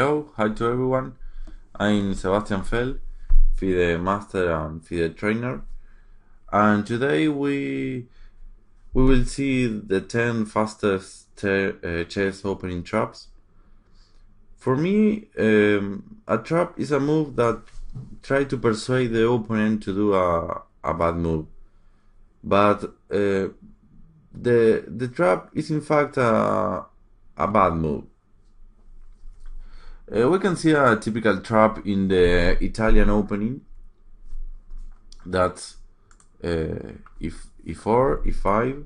Hello, hi to everyone. I'm Sebastian Fell, FIDE Master and FIDE Trainer, and today we will see the 10 fastest chess opening traps. For me, a trap is a move that tries to persuade the opponent to do a bad move, but the trap is in fact a bad move. We can see a typical trap in the Italian opening. That's e4, e5,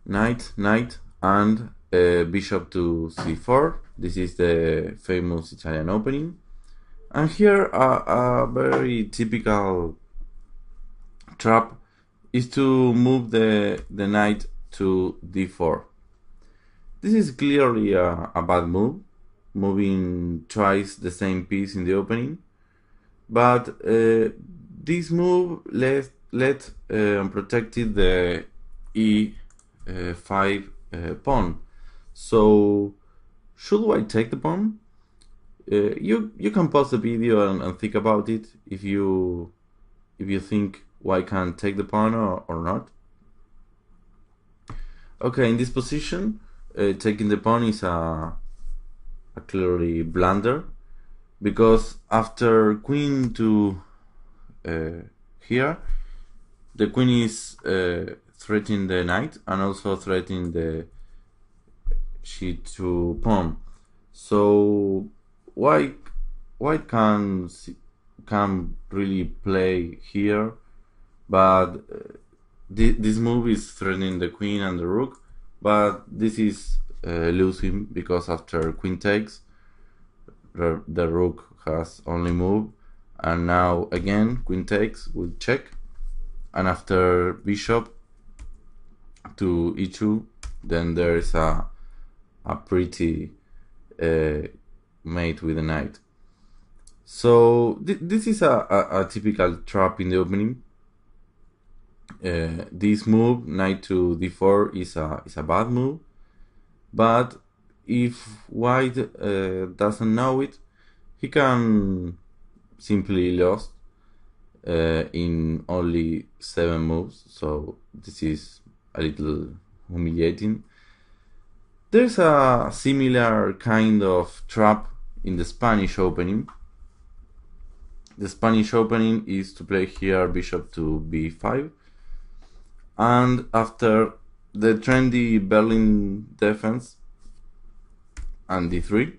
knight, and bishop to c4. This is the famous Italian opening. And here a very typical trap is to move the knight to d4. This is clearly a bad move, moving twice the same piece in the opening, but this move let unprotected the e5 pawn. So should I take the pawn? You can pause the video and think about it if you think why can't take the pawn or not. Okay, in this position, taking the pawn is a clearly blunder, because after queen to here, the queen is threatening the knight and also threatening the c2 pawn. So white can really play here, but this move is threatening the queen and the rook, but this is losing because after queen takes, the rook has only moved, and now again queen takes will check, and after bishop to e2, then there is a pretty mate with the knight. So this is a typical trap in the opening. This move, knight to d4, is a bad move, but if white doesn't know it, he can simply lose in only 7 moves, so this is a little humiliating. There's a similar kind of trap in the Spanish opening. The Spanish opening is to play here bishop to b5, and after the trendy Berlin defense and d3,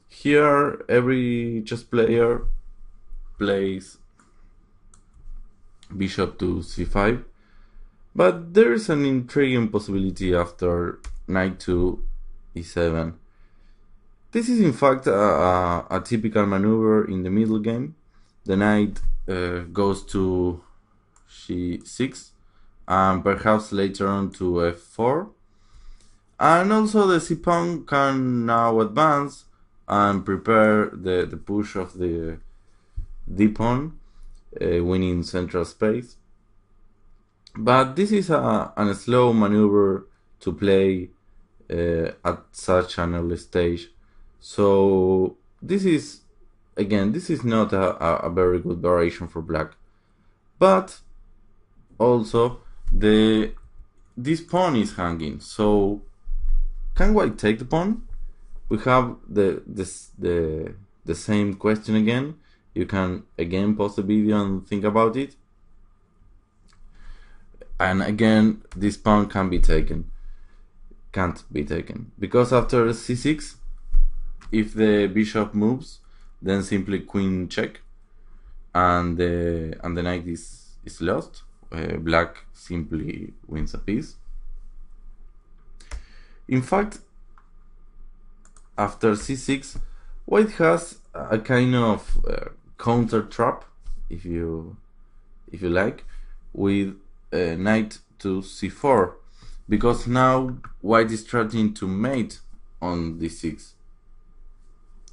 here every chess player plays bishop to c5, but there is an intriguing possibility after knight to e7. This is in fact a typical maneuver in the middle game. The knight goes to c6 and perhaps later on to f4, and also the c-pawn can now advance and prepare the push of the d-pawn, winning central space. But this is a slow maneuver to play at such an early stage. So this is not a very good variation for black. But also this pawn is hanging, so can white take the pawn? We have the same question again. You can again pause the video and think about it. And again, this pawn can't be taken, because after c6, if the bishop moves, then simply queen check, and the knight is lost. Black simply wins a piece. In fact, after c6, white has a kind of counter trap, if you like, with knight to c4, because now white is trying to mate on d6,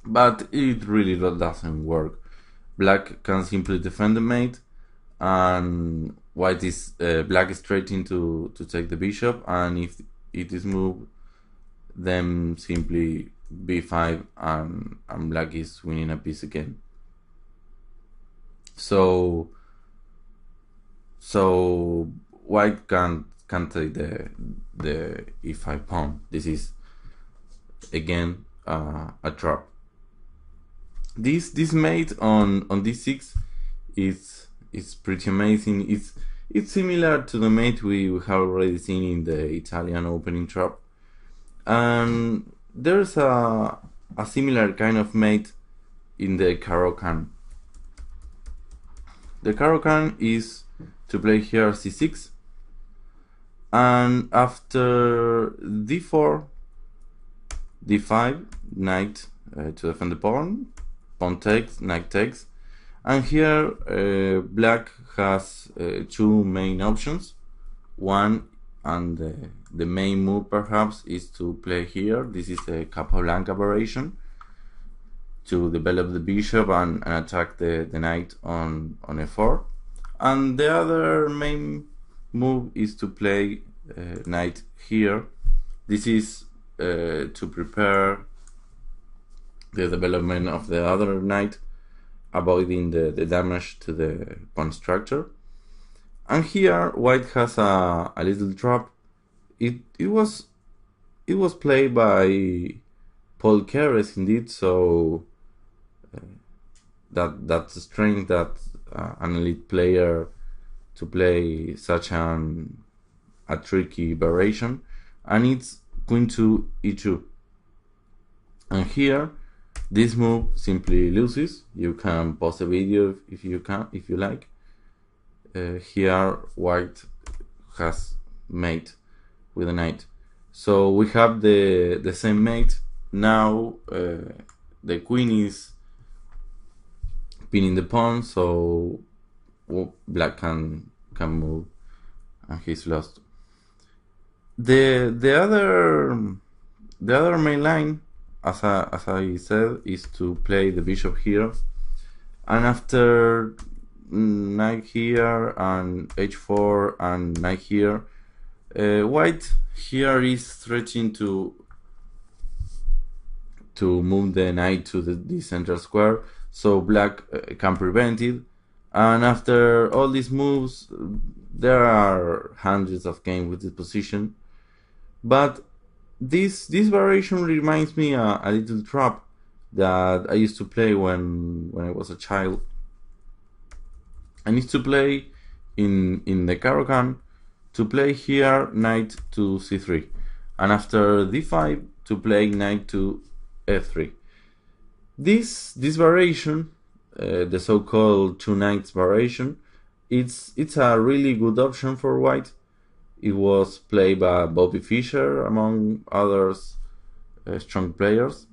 but it really doesn't work. Black can simply defend the mate, and white is black is threatening to take the bishop, and if it is moved, then simply b5, and black is winning a piece again. So white can't take the e5 pawn. This is again a trap. This mate on d6 is pretty amazing. It's similar to the mate we have already seen in the Italian opening trap, and there's a similar kind of mate in the Caro-Kann. The Caro-Kann is to play here c6, and after d4, d5, knight to defend the pawn, pawn takes, knight takes, and here black has two main options. One, and the main move perhaps, is to play here. This is a Capablanca variation to develop the bishop and attack the knight on f4. And the other main move is to play knight here. This is to prepare the development of the other knight, avoiding the damage to the pawn structure. And here white has a little trap. It was played by Paul Keres indeed, so that's strange that an elite player to play such a tricky variation, and it's queen to e2. And here this move simply loses. You can pause the video if you like. Here white has mate with a knight, so we have the same mate. Now the queen is pinning the pawn, so black can move, and he's lost. The other main line, as I said, is to play the bishop here, and after knight here and h4 and knight here, white here is threatening to move the knight to the central square, so black can prevent it. And after all these moves, there are hundreds of games with this position, but this variation reminds me a little trap that I used to play when I was a child. I need to play in the Caro-Kann to play here knight to c3, and after d5 to play knight to f3. This variation, the so-called two knights variation, it's a really good option for white. It was played by Bobby Fischer, among others, strong players,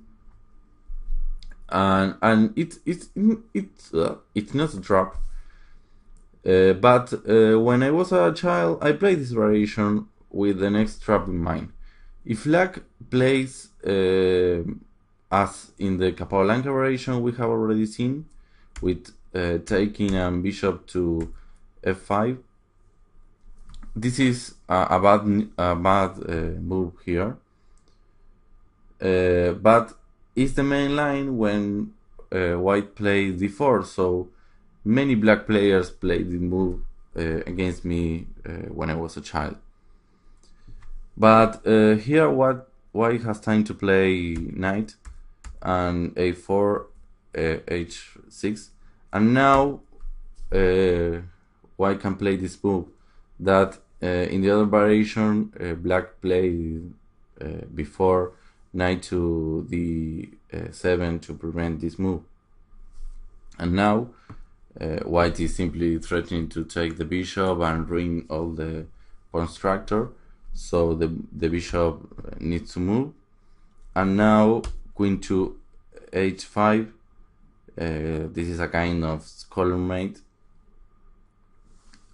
and it's not a trap. But when I was a child, I played this variation with the next trap in mind. If black plays as in the Capablanca variation we have already seen, with taking a bishop to f5, this is a bad move here. But it's the main line when white plays d4, so many black players played the move against me when I was a child. But here white has time to play knight and a4, h6, and now white can play this move that in the other variation black played before, knight to d7 to prevent this move. And now white is simply threatening to take the bishop and ruin all the pawn structure, so the bishop needs to move. And now queen to h5, this is a kind of scholar mate,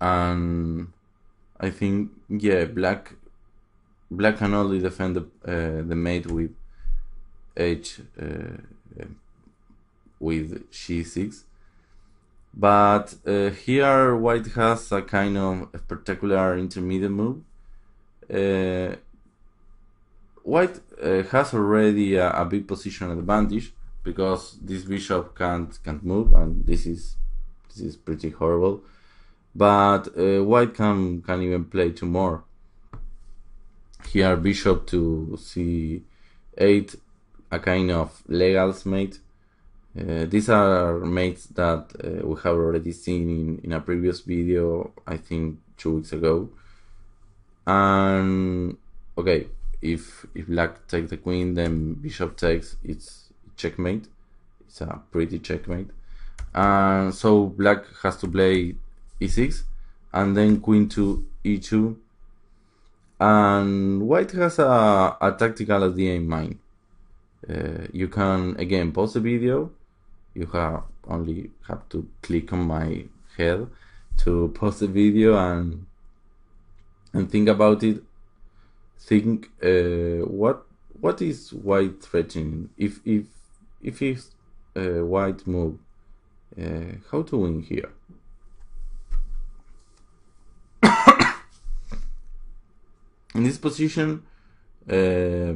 and I think, yeah, black can only defend the mate with with c6. But here white has a kind of a particular intermediate move. White has already a big position advantage because this bishop can't move, and this is pretty horrible. But white can even play two more. Here bishop to c8, a kind of legals mate. These are mates that we have already seen in a previous video, I think 2 weeks ago. And okay, if black takes the queen, then bishop takes, it's checkmate. It's a pretty checkmate. And so black has to play e6 and then queen to e2. And white has a tactical idea in mind. You can again pause the video. You only have to click on my head to pause the video and think about it. Think what is white threatening? If it's white move, how to win here? In this position, okay,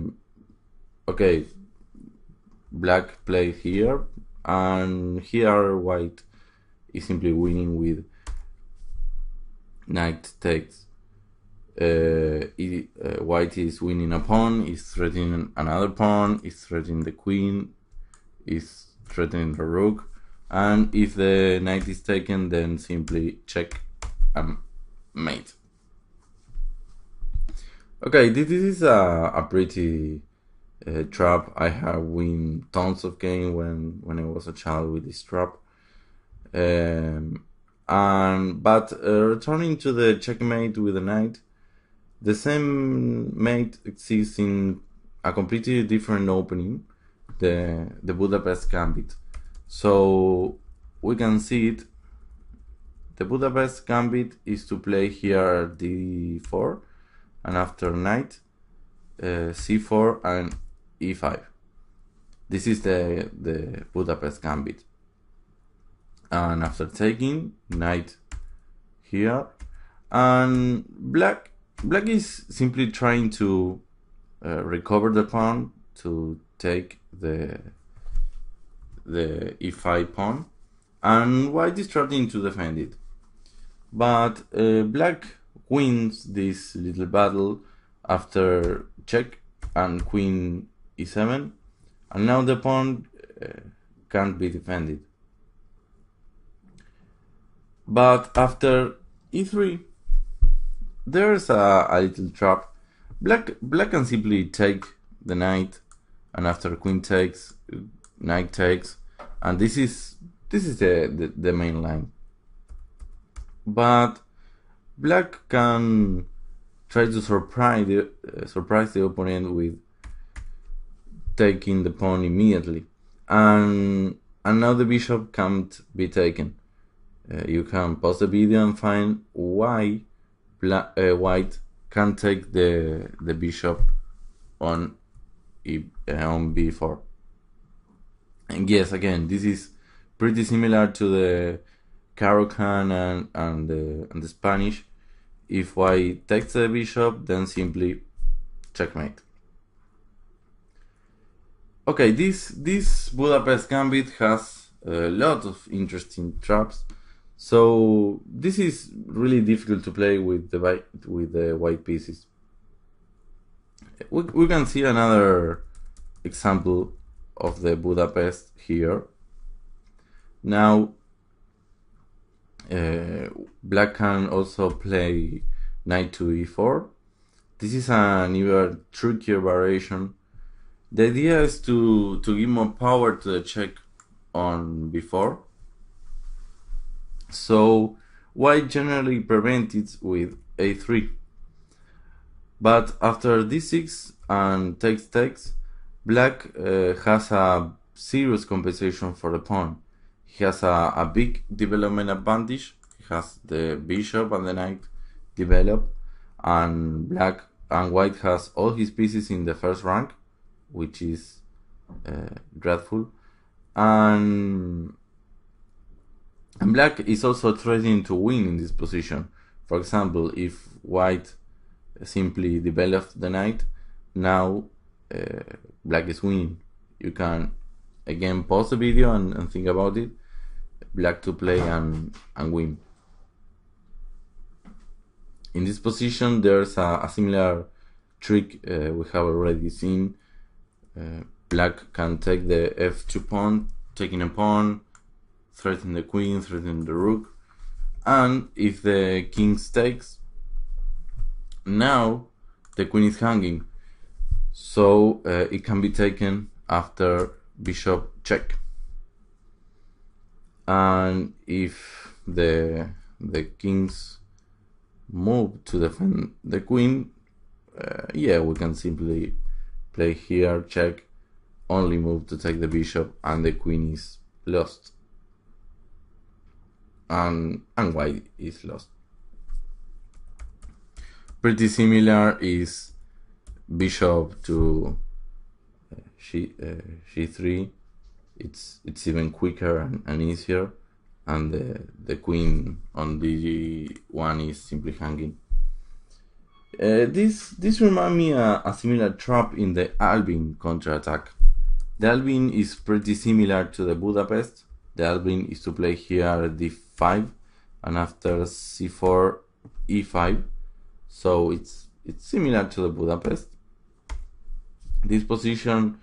black play here, and here white is simply winning with knight takes. White is winning a pawn, is threatening another pawn, is threatening the queen, is threatening the rook, and if the knight is taken, then simply check and mate. Okay, this is a pretty trap. I have won tons of games when I was a child with this trap. But returning to the checkmate with the knight, the same mate exists in a completely different opening, the Budapest Gambit. So we can see it. The Budapest Gambit is to play here d4, and after knight, c4 and e5. This is the Budapest Gambit. And after taking, knight here, and black is simply trying to recover the pawn to take the e5 pawn, and white is starting to defend it. But black wins this little battle after check and queen e7, and now the pawn can't be defended. But after e3, there's a little trap. Black can simply take the knight, and after queen takes, knight takes, and this is the main line. But black can try to surprise the opponent with taking the pawn immediately, and now the bishop can't be taken. You can pause the video and find why white can't take the bishop on b4. And yes, again, this is pretty similar to the Caro-Kann and the Spanish. If white takes the bishop, then simply checkmate. Okay, this Budapest Gambit has a lot of interesting traps. So this is really difficult to play with the white pieces. We can see another example of the Budapest here. Now black can also play knight to e4. This is an even trickier variation. The idea is to give more power to the check on b4. So white generally prevents it with a3. But after d6 and takes, black has a serious compensation for the pawn. He has a big development advantage. He has the bishop and the knight developed, and white has all his pieces in the first rank, which is dreadful. And black is also threatening to win in this position. For example, if white simply develops the knight, now black is winning. You can again pause the video and think about it. Black to play and win. In this position, there's a similar trick we have already seen. Black can take the f2 pawn, taking a pawn, threaten the queen, threaten the rook, and if the king takes, now the queen is hanging, so it can be taken after bishop check. And if the king's move to defend the queen, yeah, we can simply play here, check, only move to take the bishop, and the queen is lost, and white is lost. Pretty similar is bishop to g3. It's even quicker and easier, and the queen on d1 is simply hanging. This reminds me a similar trap in the Alvin counterattack. The Alvin is pretty similar to the Budapest. The Alvin is to play here d5 and after c4 e5. So it's similar to the Budapest. This position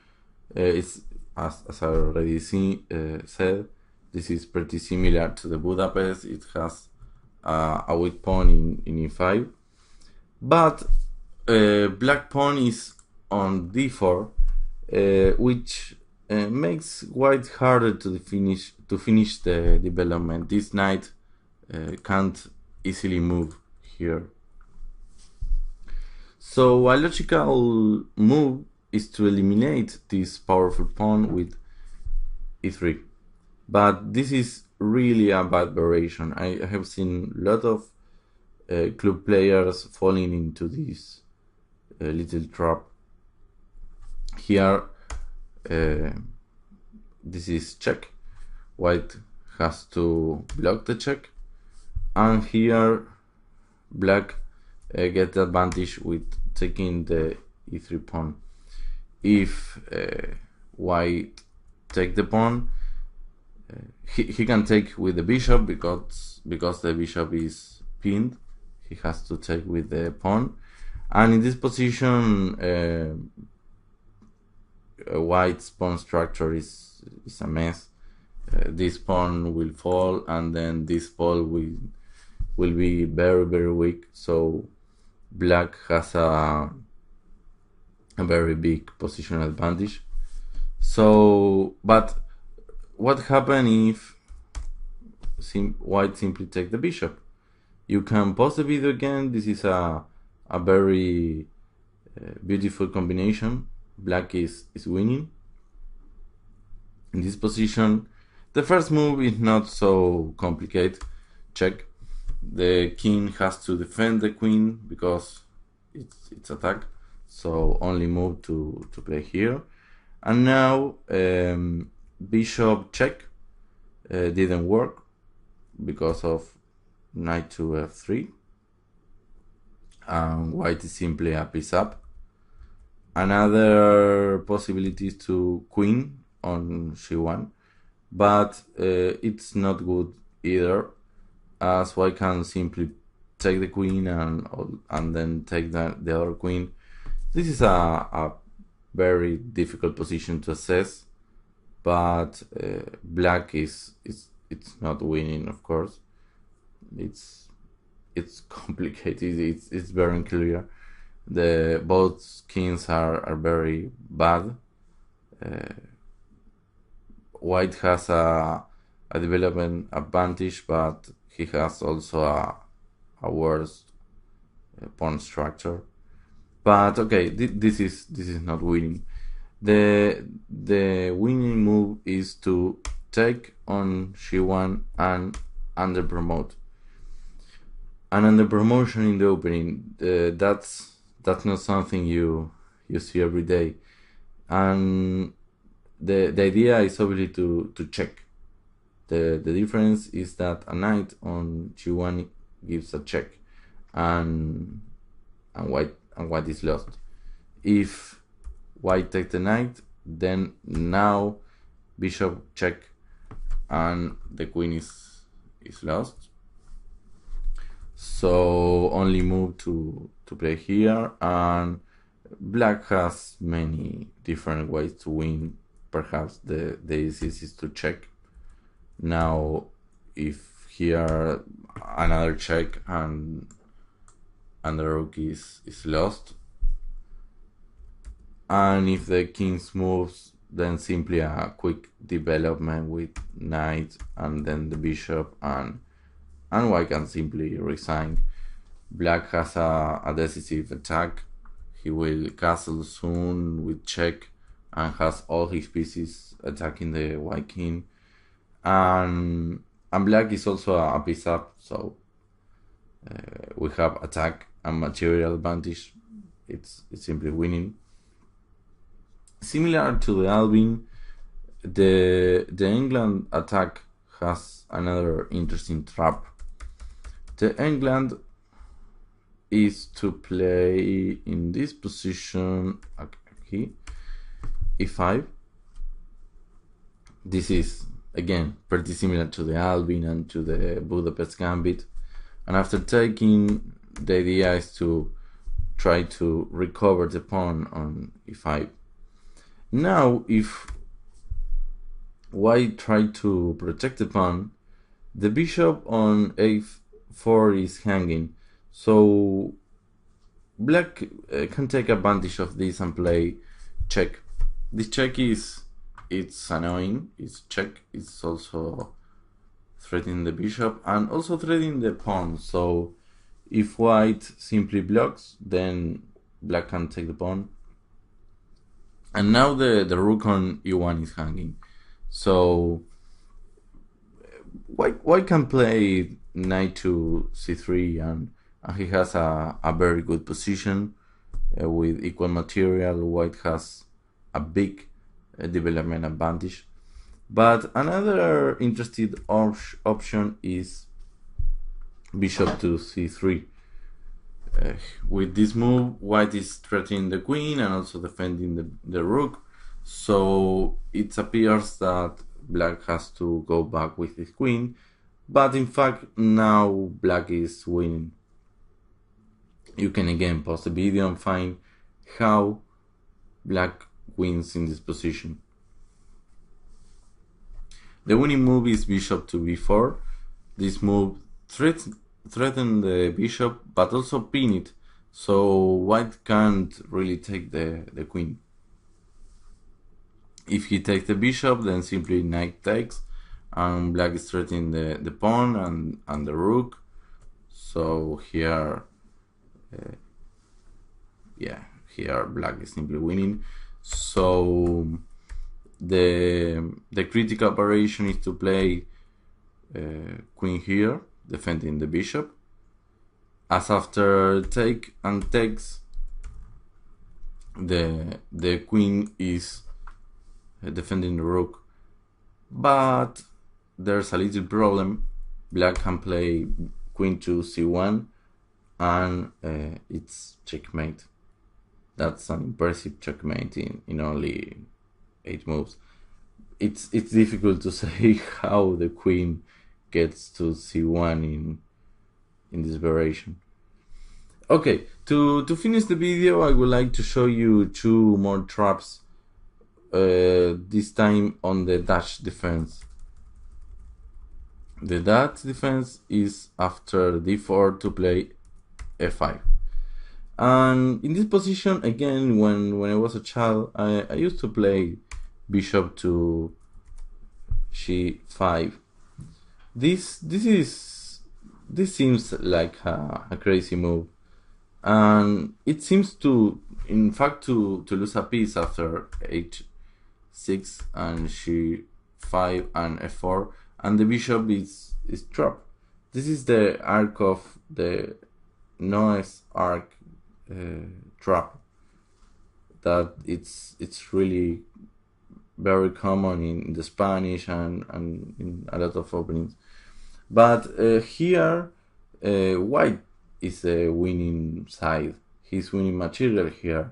is, as I already said, this is pretty similar to the Budapest. It has a weak pawn in e5, but black pawn is on d4, which makes white harder to finish the development. This knight can't easily move here. So a logical move is to eliminate this powerful pawn with e3. But this is really a bad variation. I have seen a lot of club players falling into this little trap. Here, this is check. White has to block the check. And here, black get the advantage with taking the e3 pawn. If white take the pawn, he can take with the bishop because the bishop is pinned. He has to take with the pawn, and in this position, white's pawn structure is a mess. This pawn will fall, and then this pawn will be very, very weak. So black has a very big positional advantage. So, but what happens if white simply take the bishop? You can pause the video again. This is a very beautiful combination. Black is winning. In this position, the first move is not so complicated. Check. The king has to defend the queen because it's attack. So only move to play here. And now bishop check didn't work because of knight to f3. White is simply a piece up. Another possibility is to queen on c1, but it's not good either, as white can simply take the queen and then take the other queen. This is a very difficult position to assess, but black it's not winning, of course. It's complicated. It's very unclear. Both kings are very bad. White has a development advantage, but he has also a worse pawn structure. But okay, this is not winning. The winning move is to take on c1 and under promote. And under promotion in the opening, that's not something you see every day. And the idea is obviously to check. The difference is that a knight on g1 gives a check, and white is lost. If white take the knight, then now bishop check, and the queen is lost. So only move to play here, and black has many different ways to win. Perhaps the easiest is to check. Now if here another check and the rook is lost, and if the king's moves, then simply a quick development with knight and then the bishop, and white can simply resign. Black has a decisive attack. He will castle soon with check and has all his pieces attacking the white king, and black is also a piece up, so we have attack and material advantage. It's simply winning. Similar to the Alvin, the England attack has another interesting trap. The England is to play in this position, okay, e5. This is again pretty similar to the Alvin and to the Budapest Gambit, and after taking, the idea is to try to recover the pawn on e5. Now if white try to protect the pawn, the bishop on a4 is hanging, so black can take advantage of this and play check. This check it's annoying. It's check. It's also threatening the bishop and also threatening the pawn. So if white simply blocks, then black can take the pawn. And now the rook on e1 is hanging. So white can play knight to c3, and he has a very good position with equal material. White has a big development advantage. But another interesting option is bishop to c3. With this move, white is threatening the queen and also defending the rook. So it appears that black has to go back with his queen, but in fact now black is winning. You can again pause the video and find how black wins in this position. The winning move is bishop to b4. This move threatens the bishop but also pin it, so white can't really take the queen. If he takes the bishop, then simply knight takes, and black is threatening the pawn and the rook. So here here black is simply winning. So the critical operation is to play queen here, defending the bishop, as after take and takes, the queen is defending the rook. But there's a little problem. Black can play queen to c1, and it's checkmate. That's an impressive checkmate in only 8 moves. It's difficult to say how the queen gets to c1 in this variation. Okay, to finish the video, I would like to show you 2 more traps, this time on the Dutch defense. The Dutch defense is after d4 to play f5. And in this position, again, when I was a child, I used to play bishop to g5. This seems like a crazy move, and it seems to, in fact, to lose a piece after h6 and g5 and f4, and the bishop is trapped. This is the arc of the Noah's Ark trap, that it's really very common in the Spanish and in a lot of openings. But here white is the winning side. He's winning material here.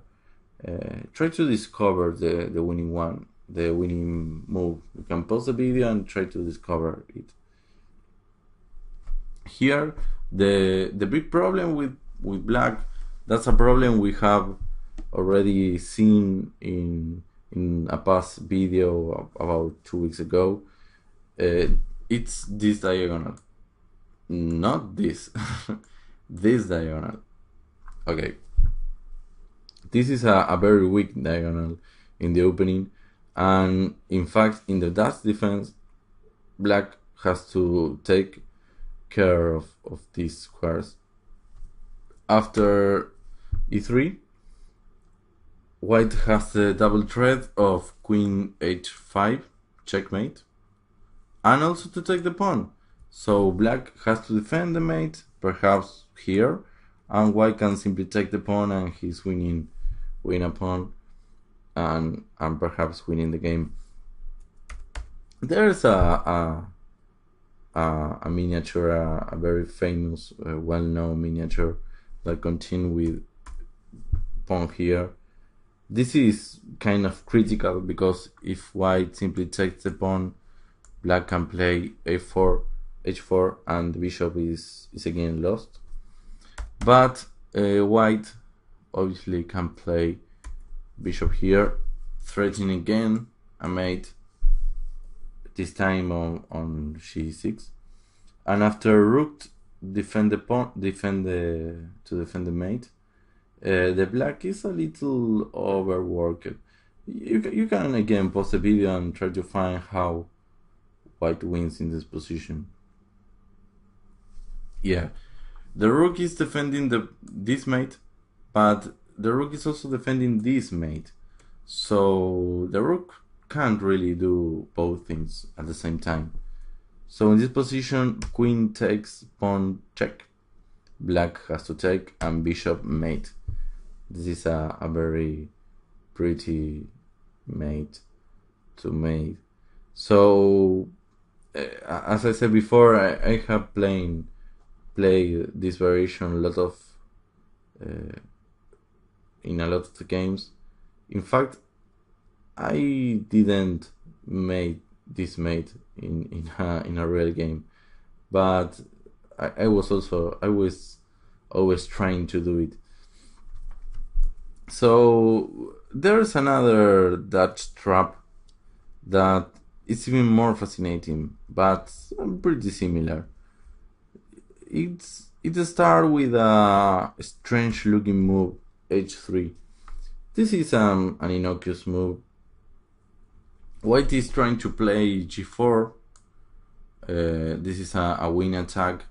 try to discover the winning one, the winning move. You can pause the video and try to discover it. Here, the big problem with black, that's a problem we have already seen in a past video about 2 weeks ago. It's this diagonal, not this. This diagonal. Okay, this is a very weak diagonal in the opening, and in fact in the dash defense black has to take care of these squares. After e3, white has the double threat of queen h5 checkmate, and also to take the pawn. So black has to defend the mate, perhaps here, and white can simply take the pawn and he's win a pawn and perhaps winning the game. There's a miniature, a very famous, well-known miniature that continues with pawn here. This is kind of critical because if white simply takes the pawn, black can play a4, h4, and the bishop is again lost. But white obviously can play bishop here, threatening again a mate, this time on c6, and after rook defend the pawn, to defend the mate. The black is a little overworked. You can again pause the video and try to find how white wins in this position. Yeah, the rook is defending this mate, but the rook is also defending this mate. So the rook can't really do both things at the same time. So in this position, queen takes, pawn check, black has to take, and bishop mate. This is a very pretty mate to mate. So as I said before, I have played this variation in a lot of the games. In fact, I didn't make this mate in a real game, but I was always trying to do it. So there's another Dutch trap that is even more fascinating, but pretty similar. It starts with a strange looking move, h3. This is an innocuous move. White is trying to play g4. This is a win attack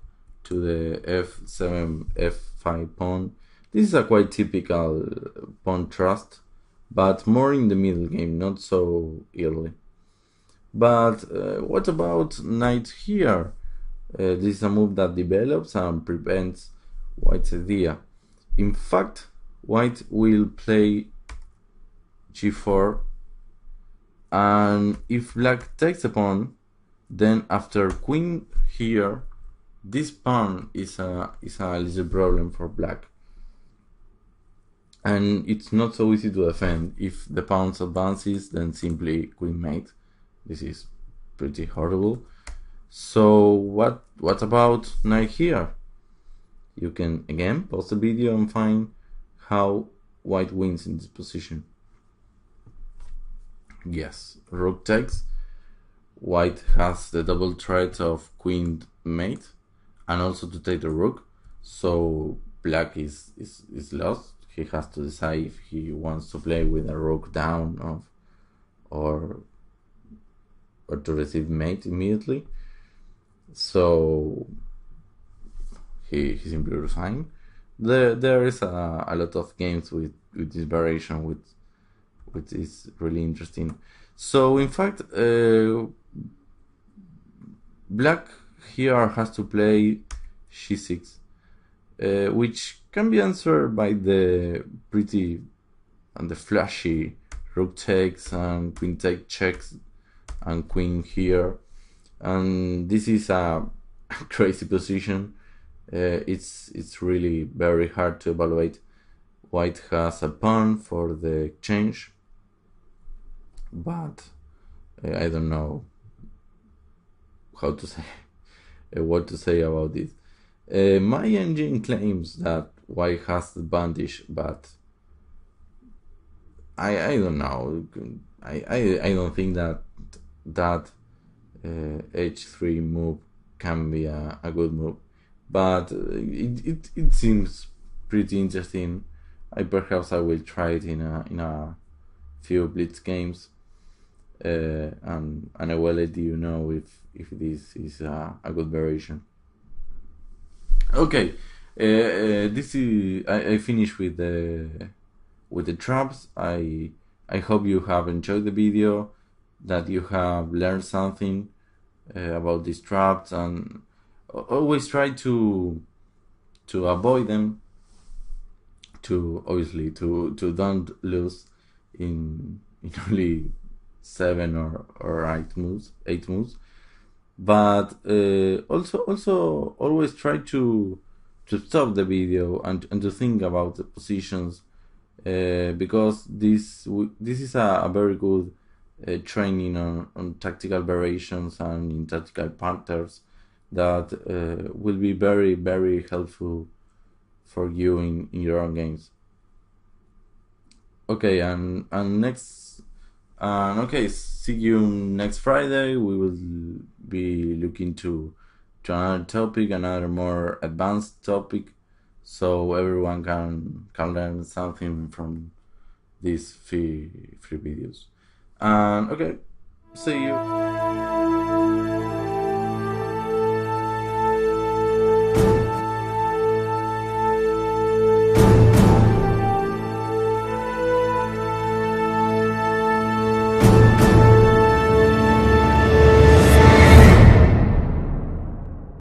to the f7, f5 pawn. This is a quite typical pawn thrust, but more in the middle game, not so early. But what about knight here? This is a move that develops and prevents white's idea. In fact, white will play g4, and if black takes a pawn, then after queen here, this pawn is a little problem for black. And it's not so easy to defend. If the pawn advances, then simply queen mate. This is pretty horrible. So what about knight here? You can again pause the video and find how white wins in this position. Yes, rook takes. White has the double threat of queen mate and also to take the rook. So black is lost. He has to decide if he wants to play with a rook down or to receive mate immediately. So he simply resigned. There is a lot of games with this variation, which is really interesting. So in fact, black here has to play c6, which can be answered by the pretty and the flashy rook takes and queen take checks and queen here, and this is a crazy position. It's really very hard to evaluate. White has a pawn for the exchange, but I don't know how to say what to say about this. My engine claims that White has the advantage, but I don't know. I don't think that h3 move can be a good move, but it seems pretty interesting. Perhaps I will try it in a few blitz games, and I will let you know if this is a good variation. Okay, this is I finished with the traps. I hope you have enjoyed the video, that you have learned something about these traps, and always try to avoid them, to obviously to don't lose in only 7 or 8 moves, but also always try to stop the video and to think about the positions, because this is a very good training on tactical variations and in tactical patterns that will be very, very helpful for you in your own games. Okay, and next, okay, see you next Friday. We will be looking to another topic, another more advanced topic, so everyone can learn something from these free videos. And okay, see you.